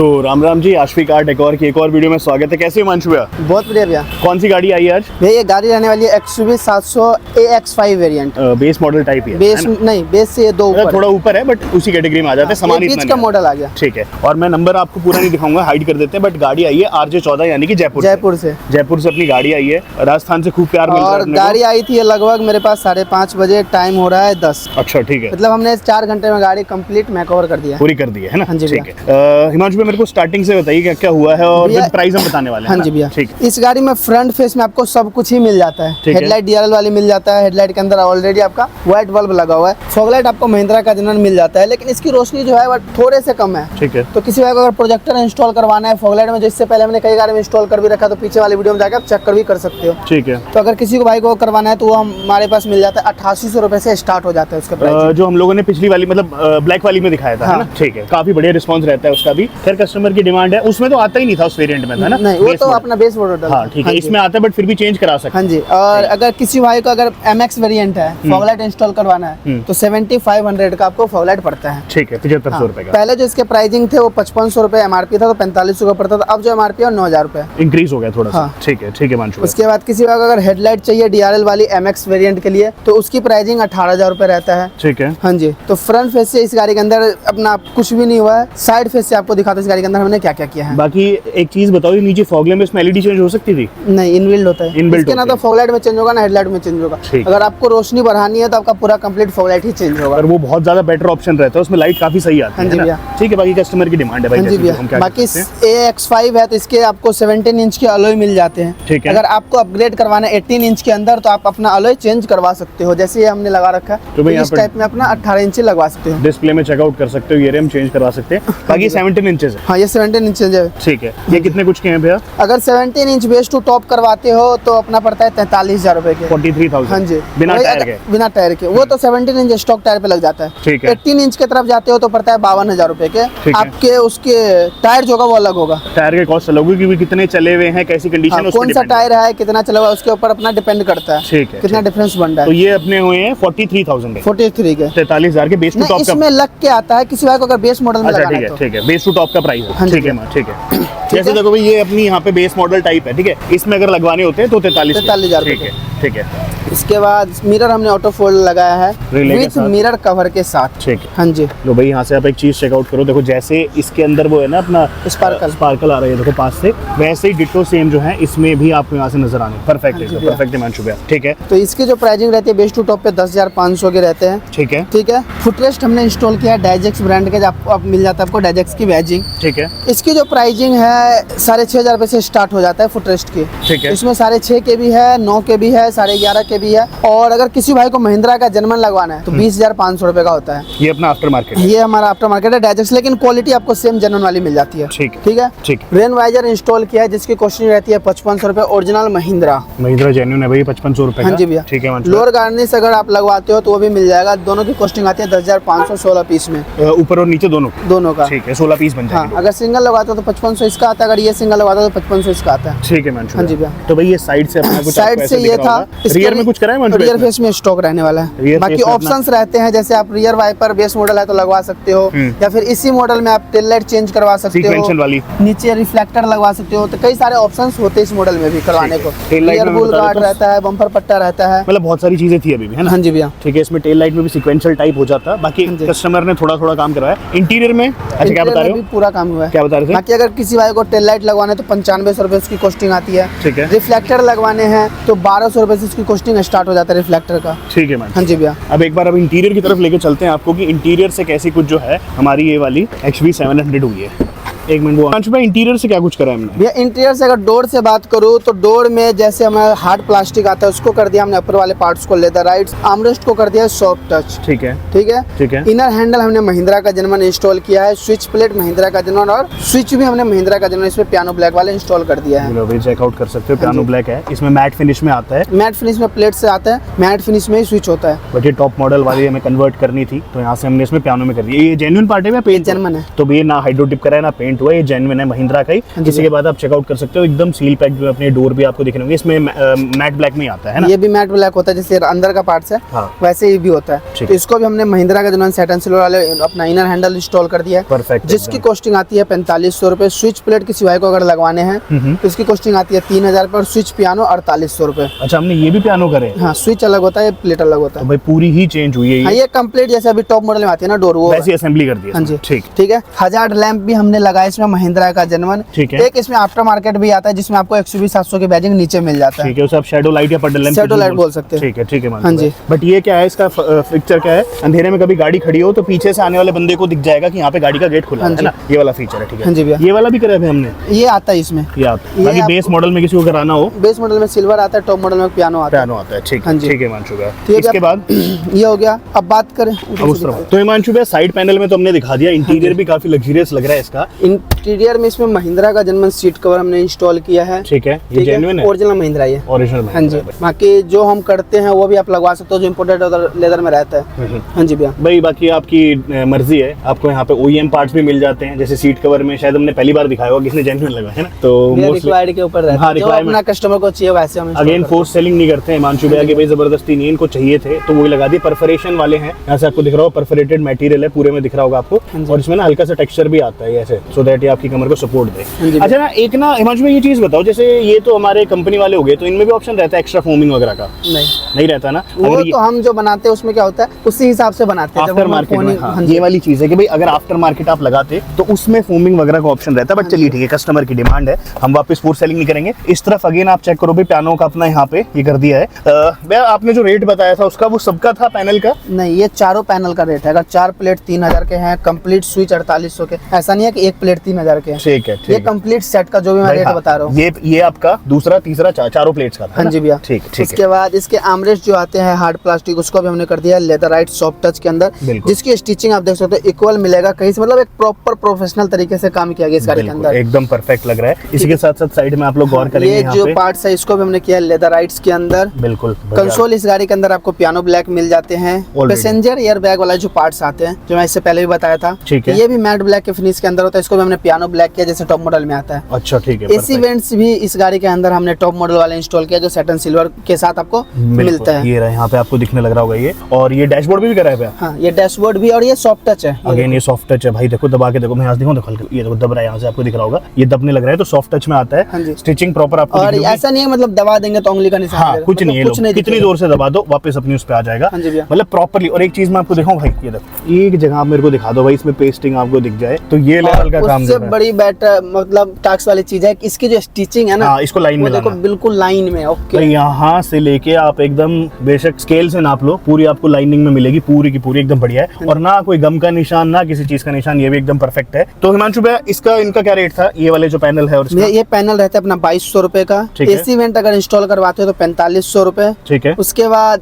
तो Ram Ram ji, Aashvi car decor की एक और वीडियो में स्वागत है। कैसे हो हिमांशु भैया? बहुत बढ़िया भैया। कौन सी गाड़ी आई है आज? भैया ये गाड़ी रहने वाली है XUV 700 AX5 variant. Base model type ही है? बेस नहीं, बेस से ये दो ऊपर थोड़ा ऊपर है बट उसी कैटेगरी में आ जाते हैं, समान बीच का मॉडल आ गया। ठीक है। और मैं नंबर आपको पूरा नहीं दिखाऊंगा, हाइड कर देते हैं, बट गाड़ी आई है RJ14 यानी कि जयपुर से अपनी गाड़ी आई है। राजस्थान से खूब प्यार मिल रहा है। और गाड़ी आई थी लगभग मेरे पास 5:30 बजे, टाइम हो रहा है 10। अच्छा ठीक है, मतलब हमने 4 घंटे में गाड़ी कंप्लीट मेकओवर कर दिया, पूरी कर दी है ना? हाँ जी ठीक है। हिमांशु भैया मेरे को स्टार्टिंग से बताइए क्या क्या हुआ है और भैया, प्राइस हम बताने वाले हैं। हाँ जी भैया। ठीक है। इस गाड़ी में फ्रंट फेस में आपको सब कुछ ही मिल जाता है। हेडलाइट DRL वाली मिल जाता है। हेडलाइट के अंदर ऑलरेडी आपका व्हाइट बल्ब लगा हुआ है। फॉगलाइट आपको महिंद्रा का जनरल मिल जाता है, लेकिन इसकी रोशनी जो है वो थोड़े से कम है। ठीक है। तो किसी को अगर प्रोजेक्टर इंस्टॉल करवाना है फॉगलाइट में, जिससे पहले हमने कई गाड़ी में इंस्टॉल कर भी रखा, तो पीछे वाली वीडियो में जाकर आप चेक कर भी कर सकते हो। ठीक है। तो अगर किसी को भाई को करवाना है तो वो हमारे पास मिल जाता है। 8800 रुपए से स्टार्ट हो जाता है उसका प्राइस। जो हम लोगों ने पिछली वाली मतलब ब्लैक वाली में दिखाया था, हाँ। है ना? ठीक है। काफी बढ़िया रिस्पांस रहता है उसका भी। खैर कस्टमर की डिमांड है, उसमें तो आता ही नहीं था उस वेरिएंट में, था ना? नहीं, वो तो अपना बेस मॉडल। हाँ ठीक है। इसमें आता है बट फिर भी चेंज करा सकते हैं। हाँ जी। और अगर किसी भाई को अगर MX वेरिएंट है, फॉगलाइट इंस्टॉल करवाना है, तो 7500 का आपको फॉगलाइट पड़ता है। ठीक है, 7500 रुपए का। पहले जो इसके प्राइसिंग थे वो 5500 रुपए MRP था, तो 4500 का पड़ता था। अब जो MRP है 9000 रुपए इंक्रीज हो गया थोड़ा सा। हाँ। ठीक है, ठीक है मानशु। उसके बाद किसी को अगर हेडलाइट चाहिए DRL वाली MX वेरिएंट के लिए, तो उसकी प्राइसिंग 18000 रुपए रहता है। ठीक है। हाँ जी। तो फ्रंट फेस से इस गाड़ी के अंदर अपना कुछ भी नहीं हुआ है। साइड फेस से आपको दिखाता हूं इस गाड़ी के अंदर हमने क्या क्या किया है। बाकी एक चीज बताओ, ये नीचे फॉग लैम्प में LED चेंज हो सकती थी? नहीं, इनबिल्ड होता है। इनबिल्ट इसके ना तो फॉगलाइट में चेंज होगा ना हेडलाइट में चेंज होगा। अगर आपको रोशनी बढ़ानी है तो आपका पूरा कंप्लीट फॉगलाइट ही चेंज होगा। और वो बहुत ज्यादा बेटर ऑप्शन रहता है, उसमें लाइट काफी सही आती है। हाँ जी भैया। ठीक है। बाकी कस्टमर की डिमांड है भाई। हाँ जी भैया। बाकी AX5 है तो इसके आपको 17 इंच के अलॉय मिल जाते हैं। ठीक है। अगर आपको अपग्रेड करवाना है 18 इंच के अंदर, तो आप अपना अलॉय चेंज करवा सकते हो। जैसे ये हमने लगा रखा है, तो भाई इस टाइप में अपना 18 इंच लगवा सकते हो। डिस्प्ले में चेकआउट कर सकते हो, ये हम चेंज करवा सकते हैं। बाकी 17 इंचेस है। हाँ, ये 17 इंच है। ठीक है। ये कितने कुछ के हैं भैया? अगर 17 इंच बेस टू टॉप करवाते हो तो अपना पड़ता है 43000 रुपए के। 43,000। हाँ जी। बिना टायर के? बिना टायर के। वो तो 17 इंच स्टॉक टायर पे लग जाता है। ठीक है। 18 इंच की तरफ जाते हो तो पड़ता है 52,000 रुपए के। ठीक है। आपके उसके टायर जो होगा वो अलग होगा। टायर के कॉस्ट अलग होगी, कितने चले हुए हैं, कैसी कंडीशन है, कौन सा टायर है, कितना चला हुआ है, उसके ऊपर अपना डिपेंड करता है। ठीक है। कितना डिफरेंस बन रहा तो है। ये अपने हुए हैं 43,000 के। 43 के 43,000 के बेस टू टॉप का। इसमें लग के आता है किसी भाई को अगर बेस मॉडल में अच्छा लगाना ठीक है है, तो। ठीक है। बेस टू टॉप का प्राइस है। हाँ जी। ठीक है, ठीक है। जैसे देखो भाई, ये अपनी यहाँ पे बेस मॉडल टाइप है। ठीक है। इसमें अगर लगवाने होते हैं तो 43,000 ठीक है, ठीक है। इसके बाद मिरर हमने ऑटो फोल्ड लगाया है विद मिरर कवर के साथ। ठीक है। हाँ जी। लो भाई, यहाँ से आप एक चीज चेकआउट करो। देखो जैसे इसके अंदर वो है ना अपना स्पार्कल आ रही है, देखो पास से, वैसे ही डिट्टो सेम जो है इसमें भी आपको यहाँ से नजर आने। परफेक्ट है, परफेक्ट है मानशु भैया। ठीक है। तो इसकी जो प्राइसिंग रहती है बेस टू टॉप पे 10,500 के रहते हैं। ठीक है। ठीक है। फुटरेस्ट हमने इंस्टॉल किया है डाइजेक्स ब्रांड के, आपको अब मिल जाता है आपको डाइजेक्स की बैजिंग। ठीक है। इसकी जो प्राइसिंग है 6,500 रुपए से स्टार्ट हो जाता है फुटरेस्ट की। ठीक है। इसमें 6.5 के भी है, 9 के भी है, 11.5 के भी है। और अगर किसी भाई को महिंद्रा का जनमन लगवाना है तो 20,500 रुपए का होता है। ये अपना आफ्टर मार्केट है। ये हमारा आफ्टर मार्केट है डाइजेक्स, लेकिन क्वालिटी आपको सेम जनरल वाली मिल जाती है। ठीक ठीक है। ठीक। रेन वाइजर इंस्टॉल किया है जिसकी कॉस्टिंग रहती है 5500 रुपए, ओरिजिनल महिंद्रा जेन्युइन है भाई, 5500 रुपए। हाँ जी भैया। ठीक है। लोअर गार्निश अगर आप लगवाते हो तो वो भी मिल जाएगा। दोनों की कॉस्टिंग आती है 10,500 16 पीस में, ऊपर और नीचे दोनों का। ठीक है। 16 पीस बन हाँ, जाएंगे। अगर सिंगल लगवाते हो तो 5500 इसका आता है, अगर ये सिंगल लगवाते हो तो 5500 इसका आता है। ठीक है मानशु। हाँ जी भैया। तो भाई ये साइड से अपना कुछ साइड से ये था। रियर में कुछ करा है मानशु? रियर फेस में स्टॉक रहने वाला है। बाकी ऑप्शंस रहते हैं, जैसे आप रियर वाइपर बेस मॉडल है तो लगवा सकते हो, या फिर इसी मॉडल में आप टेल लाइट चेंज करवा सकते हो वाली, नीचे रिफ्लेक्टर लगवा सकते हो। तो कई सारे ऑप्शंस होते हैं इस मॉडल में भी करवाने को। रियर बुल गार्ड रहता है, बम्पर पट्टा रहता है, मतलब बहुत सारी चीजें थी अभी भी, है ना? हाँ जी भैया। ठीक है। इसमें टेल लाइट में भी सीक्वेंशियल टाइप हो जाता है। बाकी कस्टमर ने थोड़ा थोड़ा काम करवाया। इंटीरियर में अच्छा क्या बता रहे हो? पूरा काम हुआ है। क्या बता रहे थे? बाकी अगर किसी भाई को टेल लाइट लगवाने तो 9500 रुपए उसकी कॉस्टिंग आती है। ठीक है। रिफ्लेक्टर लगवाने हैं तो 1200 रुपए से उसकी कॉस्टिंग स्टार्ट हो जाता है रिफ्लेक्टर का। ठीक है मैम। हाँ जी भैया। अब एक बार अब इंटीरियर की तरफ लेके चलते हैं आपको कि इंटीरियर से कैसी कुछ जो है हमारी ये वाली XV 700 हुई है। एक मिनट, वो इंटीरियर से क्या कुछ करा है हमने? भैया इंटीरियर से अगर डोर से बात करूँ तो डोर में जैसे हमारा हार्ड प्लास्टिक आता है उसको कर दिया हमने, अपर वाले पार्ट्स को लेदर राइट्स, आर्मरेस्ट को कर दिया सॉफ्ट टच। ठीक है। ठीक है। ठीक है। इनर हैंडल हमने महिंद्रा का जनमन इंस्टॉल किया है, स्विच प्लेट महिंद्रा का जनमन, और स्विच भी हमने महिंद्रा का जनमन इसमें पियानो ब्लैक वाले इंस्टॉल कर दिया है। चेकआउट कर सकते हो, पियानो ब्लैक है। इसमें मैट फिनिश में आता है। मैट फिनिश में प्लेट से आता है, मैट फिनिश में ही स्विच होता है। बट ये टॉप मॉडल वाली हमें कन्वर्ट करनी थी तो यहाँ से हमने इसमें पियानो में कर दिया। ये जेन्युइन पार्ट है या पेंट? जनमन है। तो ये ना हाइड्रो डिप करा है ना पेंट प्रिंट हुआ है, ये जेन्युइन है महिंद्रा का ही। इसी के बाद आप चेकआउट कर सकते हो, एकदम सील पैक जो अपने डोर भी आपको दिख रहे होंगे। इसमें मैट ब्लैक में आता है ना, ये भी मैट ब्लैक होता है, जैसे अंदर का पार्ट्स है वैसे ही भी होता है। तो इसको भी हमने महिंद्रा का जो सैटन सिल्वर वाले अपना इनर हैंडल इंस्टॉल कर दिया है, परफेक्ट, जिसकी कॉस्टिंग आती है 4500 रुपए। स्विच प्लेट किसी भाई को अगर लगवाने हैं तो इसकी कॉस्टिंग आती है 3000 रुपए, और स्विच पियानो 4800 रुपए। अच्छा, हमने ये भी पियानो करे? हाँ, स्विच अलग होता है, प्लेट अलग होता है। तो भाई पूरी ही चेंज हुई है ये कंप्लीट, जैसे अभी टॉप मॉडल में आती है ना डोर, वो वैसी असेंबली कर दी है। हाँ जी, ठीक है। हजार्ड लैंप भी हमने लगाया इसमें महिंद्रा का जेन्युइन। एक इसमें आफ्टर मार्केट भी आता है, जिसमें आपको XUV 700 की बैजिंग नीचे मिल जाता है। ठीक है, उसे आप शैडो लाइट या पडल लैंप, शैडो लाइट बोल सकते हैं। ठीक है हाँ जी। बट ये क्या है, इसका फीचर क्या है? अंधेरे में कभी गाड़ी खड़ी हो तो पीछे से आने वाले बंदे को दिख जाएगा कि यहाँ पे गाड़ी का गेट खुला है ना, ये वाला फीचर है। ठीक है, हाँ जी भैया। ये वाला भी करा है हमने, ये आता है इसमें। बाकी बेस मॉडल में किसी को कराना हो, बेस मॉडल में सिल्वर आता है, टॉप मॉडल में पियानो आता है। ठीक है हिमांशु भैया, इसके बाद ये हो गया। अब बात करें तो हिमांशु भैया, साइड पैनल में तो हमने दिखा दिया, इंटीरियर भी काफी लग्जरियस लग रहा है इसका। इंटीरियर में इसमें महिंद्रा का जेन्युइन सीट कवर हमने इंस्टॉल किया है। ठीक है, ये जेन्युइन है, ओरिजिनल महिंद्रा, ये ओरिजिनल। हाँ जी। बाकी जो हम करते हैं वो भी आप लगवा सकते हो, जो इम्पोर्टेड लेदर में रहता है। हाँ जी भैया। भाई बाकी आपकी मर्जी है, आपको यहाँ पे OEM पार्ट्स भी मिल जाते हैं, जैसे सीट कवर में शायद हमने पहली बार दिखाया होगा किसने जेन्युइन लगा है ना, तो रिक्वायर्ड के ऊपर रहता है, जो अपना कस्टमर को चाहिए वैसे हम अगेन फोर्स सेलिंग नहीं करते हैं हिमांशु भैया की, भाई जबरदस्ती नहीं, इनको चाहिए थे तो वो लगा दिए। परफोरेशन वाले हैं, यहाँ से आपको दिख रहा होगा, परफोरेटेड मटेरियल है, पूरे में दिख रहा होगा आपको, और इसमें ना हल्का सा टेक्सचर भी आता है ऐसे, सो दैट ये आपकी कमर को सपोर्ट दे। अच्छा ना, एक ना हिमांशु भैया ये चीज बताओ, जैसे ये तो हमारे कंपनी वाले हो गए, तो इनमें भी ऑप्शन रहता है एक्स्ट्रा फोमिंग वगैरह का? नहीं रहता ना, वो तो हम जो बनाते हैं उसमें क्या होता है उसी हिसाब से बनाते हैं। आफ्टर मार्केट में ये वाली चीज है कि भाई अगर आफ्टर मार्केट आप लगाते तो उसमें फोमिंग वगैरह का ऑप्शन रहता है, बट चलिए ठीक है, कस्टमर की डिमांड है, हम वापस फोर्स सेलिंग नहीं करेंगे। इस तरफ अगेन आप चेक करो, भी पियानो का अपना यहाँ पे ये कर दिया है। भैया आपने जो रेट बताया था उसका, वो सबका था पैनल का? नहीं, ये चारों पैनल का रेट है। अगर 4 प्लेट 3000 के हैं, कंप्लीट स्विच 4800 के, ऐसा नहीं है कि एक प्लेट 3000 के। ठीक है, ये कंप्लीट सेट का जो भी मैं रेट बता रहा हूँ, ये आपका दूसरा तीसरा चारों प्लेट्स का था। हाँ जी भैया। ठीक। उसके बाद इसके आर्मरेस्ट जो आते हैं हार्ड प्लास्टिक, उसको भी हमने कर दिया है लेदराइट सॉफ्ट टच के अंदर, जिसकी स्टिचिंग आप देख सकते हो इक्वल मिलेगा कहीं से, मतलब एक प्रॉपर प्रोफेशनल तरीके से काम किया गया इस गाड़ी के अंदर, एकदम परफेक्ट लग रहा है। इसी के साथ साथ साइड में आप लोग गौर करेंगे, ये जो पार्ट्स है इसको भी हमने किया है लेदराइट्स के अंदर। बिल्कुल। कंसोल इस गाड़ी के अंदर आपको पियानो ब्लैक मिल जाते हैं। पैसेंजर एयर बैग वाला जो पार्ट्स आते हैं, जो मैं इससे पहले भी बताया था, ये भी मैट ब्लैक के फिनिश के अंदर होता है, इसको भी हमने पियानो ब्लैक किया जैसे टॉप मॉडल में आता है। अच्छा, ठीक है। एसी वेंट्स भी इस गाड़ी के अंदर हमने टॉप मॉडल वाले इंस्टॉल किया, जो सैटन सिल्वर के साथ आपको मिलता है। ये रहा, यहाँ पे आपको दिखने लग रहा होगा ये, और ये डैशबोर्ड भी करा है। हाँ, ये डैशबोर्ड भी, और ये सॉफ्ट टच है। अगेन ये सॉफ्ट टच है भाई, देखो दबा के देखो, मैं यहाँ देखो, ये देखो दब रहा है, यहाँ से आपको दिख रहा होगा, ये दबने लग रहा है, तो सॉफ्ट टच में आता है। स्टिचिंग प्रॉपर आपको, और ऐसा नहीं है मतलब दबा देंगे तो उंगली का निशान। हाँ, कुछ नहीं है, कितनी जोर से दबा दो वापस अपनी उस पे आ जाएगा, मतलब प्रॉपर्ली। और एक चीज मैं आपको दिखाऊं भाई, ये देखो, एक जगह आप मेरे को दिखा दो भाई, इसमें पेस्टिंग आपको दिख जाए, तो ये लेवल का काम। उससे बड़ी बेटर मतलब टास्क वाली चीज है, इसकी जो स्टिचिंग है ना, इसको लाइन में देखो, बिल्कुल लाइन में। ओके, यहाँ से लेके आप एकदम बेशक स्केल से नाप लो, पूरी आपको लाइनिंग में मिलेगी, पूरी की पूरी एकदम बढ़िया है, और ना कोई गम का निशान, ना किसी चीज का निशान, ये भी एकदम परफेक्ट है। तो हिमांशु भैया, इसका इनका क्या रेट था, ये वाले जो पैनल है? और ये पैनल रहता है अपना 2200 रुपए का। एसी वेंट अगर इंस्टॉल करवाते हो तो 4500 रुपए। ठीक है। उसके बाद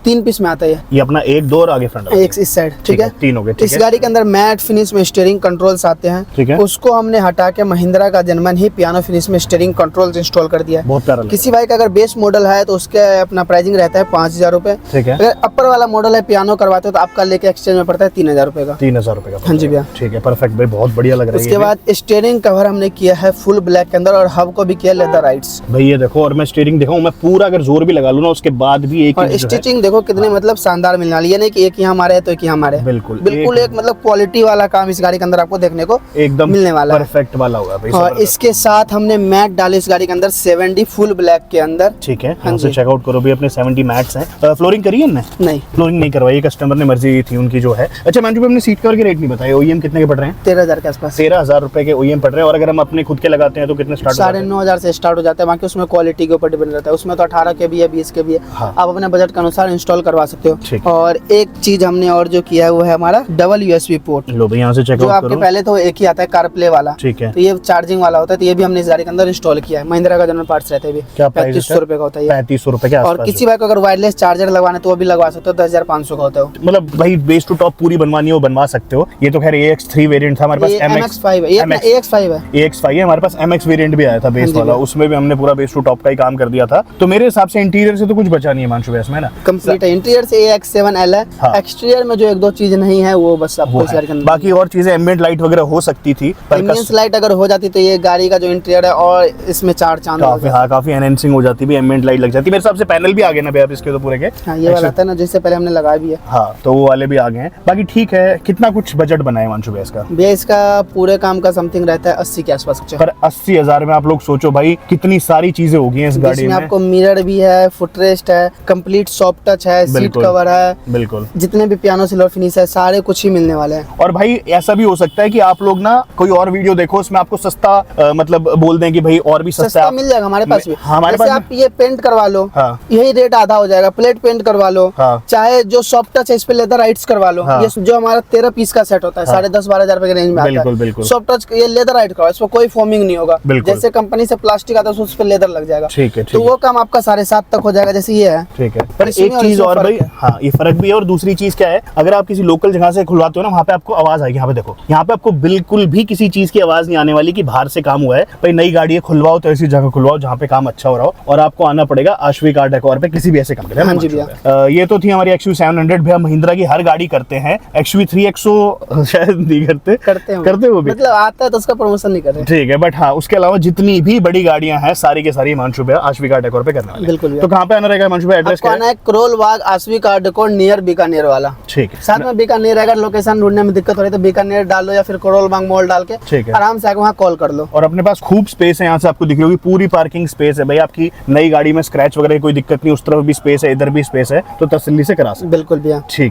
3 पीस में आता है ये अपना 1, 2 और आगे फ्रंट, एक इस साइड। ठीक है, 3 हो गए। इस गाड़ी के अंदर मैट फिनिश में स्टीयरिंग कंट्रोल्स आते हैं। ठीक है, उसको हमने हटा के महिंद्रा का जेन्युइन ही पियानो फिनिश में स्टीयरिंग कंट्रोल्स इंस्टॉल कर दिया है। बहुत प्यारा। किसी बाइक का अगर बेस मॉडल है तो उसके अपना प्राइसिंग रहता है 5000 रुपए। ठीक है। अगर अपर वाला मॉडल है पियानो करवाते हो तो आपका लेके एक्सचेंज में पड़ता है 3000 रुपए का। 3000 रुपए का। हाँ जी भैया। ठीक है, परफेक्ट भाई, बहुत बढ़िया लग रहा है। उसके बाद स्टीयरिंग कवर हमने किया है फुल ब्लैक के अंदर, और हब को भी किया लेदराइट्स। भाई ये देखो, और मैं स्टीयरिंग दिखाऊं, मैं पूरा अगर जोर भी लगा लूं ना उसके बाद भी एक स्टिचिंग देखो कितनी मतलब शानदार मिलने वाली है, नहीं कि एक यहाँ हमारे है तो एक यहाँ हमारे। बिल्कुल एक मतलब क्वालिटी वाला काम इस गाड़ी के अंदर आपको देखने को एकदम मिलने वाला है, परफेक्ट वाला होगा भाई। और इसके साथ हमने मैट डाले इस गाड़ी के अंदर 70 फुल ब्लैक के अंदर। ठीक है, यहाँ से चेकआउट करो भी, अपने 70 मैट्स हैं। फ्लोरिंग करी है ना? नहीं, फ्लोरिंग नहीं करवाई, कस्टमर ने मर्जी थी उनकी जो है। अच्छा मैंने अपने सीट कवर के रेट नहीं बताए, OEM कितने के पड़ रहे हैं? 13000 के आसपास। 13000 रुपए के OEM पड़ रहे हैं, और अगर हम अपने खुद के लगाते हैं तो कितने स्टार्ट? 9500 से स्टार्ट हो जाता है। बाकी उसमें क्वालिटी के ऊपर डिपेंड रहता है, उसमें तो 18 के भी है, 20 के भी है। हाँ। आप अपने बजट के अनुसार इंस्टॉल करवा सकते हो। और एक चीज हमने और जो किया है वो है हमारा डबल USB पोर्ट। लो भाई, यहाँ से चेकआउट करो। जो आपके पहले तो एक ही आता है कारप्ले वाला। ठीक है, तो ये चार्जिंग वाला होता है, तो ये भी हमने इस गाड़ी के अंदर इंस्टॉल किया है। महिंद्रा का जनरल पार्ट्स रहते हैं, 3500 रुपए का होता है। 3500 रुपए के आसपास। और किसी बाइक को अगर वायरलेस चार्जर लगवाना तो वो भी लगवा सकते हो, 10500 का होता है। मतलब भाई बेस टू टॉप पूरी बनवानी हो बनवा सकते हो। ये तो खैर AX3 वेरिएंट था हमारे पास, MX5 है, ये अपना AX5 है। AX5 है हमारे पास, MX वेरिएंट भी आया था बेस वाला, उसमें भी हमने पूरा बेस टू टॉप का ही काम कर दिया था। तो मेरे हिसाब से इंटीरियर से तो कुछ बचा नहीं है हिमांशु भैया इसमें ना, कंप्लीट है। इंटीरियर से AX7L है। एक्सटीरियर में जो 1-2 चीज नहीं है वो बस आपको इस गाड़ी के अंदर। बाकी और चीजें एम्बिएंट लाइट वगैरह हो सकती आती थी, पर एम्बियंस लाइट अगर हो जाती तो ये गाड़ी का जो इंटीरियर है और इसमें 4 चांद हो जाता। काफी एनहेंसिंग हो जाती भी, एम्बिएंट लाइट लग जाती। मेरे हिसाब से पैनल भी आ गए ना भैया इसके तो पूरे के। हाँ, ये वाला आता है ना जिससे पहले हमने लगाया भी है। हाँ, तो वो वाले भी आ गए हैं। बाकी ठीक है। कितना कुछ बजट बना है हिमांशु भैया इसका? भैया इसका पूरे काम का समथिंग रहता है 80 के आसपास। पर 80,000 में आप लोग सोचो भाई कितनी सारी चीजें होगी इस गाड़ी में। आपको मिरर भी है, फुटरेस्ट है, कंप्लीट सॉफ्ट टच है, सीट कवर है, बिल्कुल जितने भी पियानो सिल्वर फिनिश है सारे कुछ ही मिलने वाले हैं। और भाई ऐसा भी हो सकता है कि आप लोग ना कोई और वीडियो देखो, उसमें आपको सस्ता मतलब बोल दें कि भाई और भी सस्ता मिल जाएगा हमारे पास भी। हमारे पास आप ये पेंट करवा लो, हाँ, यही रेट आधा हो जाएगा। प्लेट पेंट करवा लो, हाँ, चाहे जो सॉफ्ट टच है इस पे लेदर राइट्स करवा लो। हाँ, ये जो हमारा 13 पीस का सेट होता है, 10,500-12,000 रुपए के रेंज में आता है। सॉफ्ट टच ये लेदर राइट करवाओ, इसमें कोई फोमिंग नहीं होगा। जैसे कंपनी से प्लास्टिक आता है उस पर लेदर लग जाएगा। ठीक है, तो वो काम आपका 7.5 तक हो जाएगा जैसे ये है। ठीक है। पर एक चीज और भाई, हाँ ये फर्क भी है। और दूसरी चीज क्या है, अगर आप किसी लोकल जगह से खुलवाते हो ना, वहाँ पे आपको आवाज आएगी। यहाँ पे देखो, यहाँ पे आपको बिल्कुल भी किसी चीज की आवाज नहीं आने वाली कि बाहर से काम हुआ है। भाई नई गाड़ी है, खुलवाओ तो ऐसी जगह खुलवाओ जहाँ पे काम अच्छा हो रहा हो, और आपको आना पड़ेगा आश्वी कार डेकोर पे किसी भी ऐसे काम पे। हाँ जी भैया। ये तो थी हमारी XUV700। भैया महिंद्रा की हर गाड़ी करते हैं। XUV3XO शायद नहीं करते वो भी, मतलब आता है तो उसका प्रमोशन नहीं कर रहे। ठीक है, बट हाँ उसके अलावा जितनी भी बड़ी गाड़ियां हैं सारी के सारी हिमांशु भैया आश्वी कार डेकोर पे करने वाले। बिल्कुल। तो कहाँ पे आना रहेगा हिमांशु भैया? एड्रेस क्या है? Karol Bagh Ashvi car decor near Bikaner वाला। ठीक है। साथ में बीकानेर अगर लोकेशन ढूंढने में दिक्कत हो रही है तो बीकानेर डालो या फिर करोल बाग मॉल डाल के ठीक है आराम से आके वहाँ कॉल कर लो। और अपने पास खूब स्पेस है, यहाँ से आपको दिख रही होगी पूरी पार्किंग स्पेस है भाई। आपकी नई गाड़ी में स्क्रैच वगैरह की कोई दिक्कत नहीं, उस तरफ भी स्पेस है, इधर भी स्पेस है, तो तसल्ली से करा सकते। बिल्कुल भैया। ठीक है।